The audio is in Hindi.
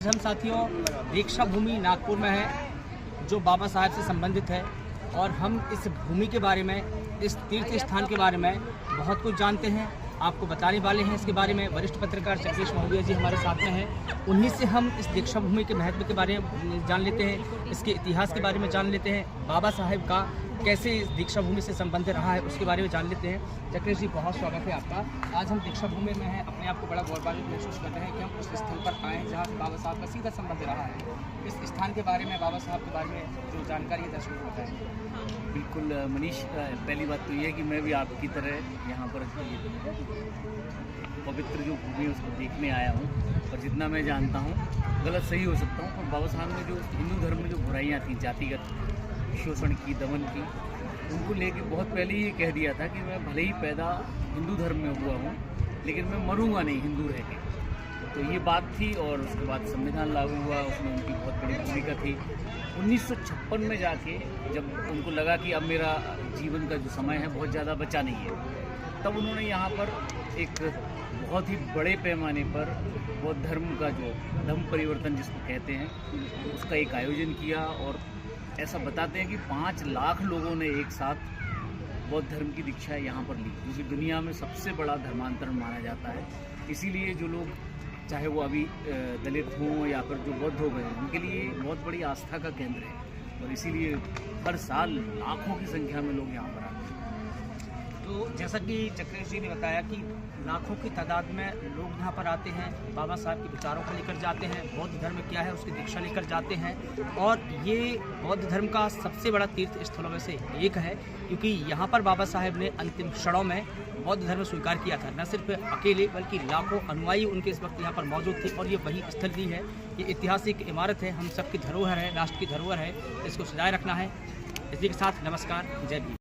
हम साथियों दीक्षा भूमि नागपुर में है जो बाबा साहब से संबंधित है और हम इस भूमि के बारे में, इस तीर्थ स्थान के बारे में बहुत कुछ जानते हैं, आपको बताने वाले हैं इसके बारे में। वरिष्ठ पत्रकार चक्रेश महोदय जी हमारे साथ में हैं, उन्हीं से हम इस दीक्षा भूमि के महत्व के बारे में जान लेते हैं, इसके इतिहास के बारे में जान लेते हैं, बाबा साहब का कैसे इस दीक्षा भूमि से संबंध रहा है उसके बारे में जान लेते हैं। चक्रेश जी बहुत स्वागत है आपका। आज हम दीक्षा भूमि में हैं, अपने आप को बड़ा गौरवान्वित महसूस कर रहे हैं कि हम उस स्थल पर आए जहाँ बाबा साहब का सीधा संबंध रहा है। इस स्थान के बारे में, बाबा साहब के बारे में जो जानकारी है दर्शकों को बताएं। बिल्कुल मनीष, पहली बात तो ये है कि मैं भी आपकी तरह यहाँ पर पवित्र जो भूमि है उसको देखने आया हूँ और जितना मैं जानता हूँ, गलत सही हो सकता हूँ, पर बाबा साहब ने जो हिंदू धर्म में जो बुराइयाँ थी, जातिगत शोषण की, दमन की, उनको लेके बहुत पहले ये कह दिया था कि मैं भले ही पैदा हिंदू धर्म में हुआ हूँ लेकिन मैं मरूंगा नहीं हिंदू रह के। तो ये बात थी और उसके बाद संविधान लागू हुआ, उसमें उनकी बहुत बड़ी भूमिका थी। 1956 में जाके जब उनको लगा कि अब मेरा जीवन का जो समय है बहुत ज़्यादा बचा नहीं है, तब उन्होंने यहाँ पर एक बहुत ही बड़े पैमाने पर बौद्ध धर्म का जो धर्म परिवर्तन जिसको कहते हैं उसका एक आयोजन किया। और ऐसा बताते हैं कि 5 लाख लोगों ने एक साथ बौद्ध धर्म की दीक्षा यहाँ पर ली, जो कि दुनिया में सबसे बड़ा धर्मांतरण माना जाता है। इसीलिए जो लोग, चाहे वो अभी दलित हों या फिर जो बौद्ध हो गए, उनके लिए बहुत बड़ी आस्था का केंद्र है और इसीलिए हर साल लाखों की संख्या में लोग यहाँ पर आते हैं। तो जैसा कि चक्रेश जी ने बताया कि लाखों की तादाद में लोग यहाँ पर आते हैं, बाबा साहब के विचारों को लेकर जाते हैं, बौद्ध धर्म क्या है उसकी दीक्षा लेकर जाते हैं। और ये बौद्ध धर्म का सबसे बड़ा तीर्थ स्थलों में से एक है, क्योंकि यहाँ पर बाबा साहब ने अंतिम क्षणों में बौद्ध धर्म स्वीकार किया था। न सिर्फ अकेले बल्कि लाखों अनुयायी उनके इस वक्त यहाँ पर मौजूद थे और ये वही स्थल भी है। ये ऐतिहासिक इमारत है, हम सबकी धरोहर है, राष्ट्र की धरोहर है, इसको सजाए रखना है। इसी के साथ नमस्कार, जय भीम।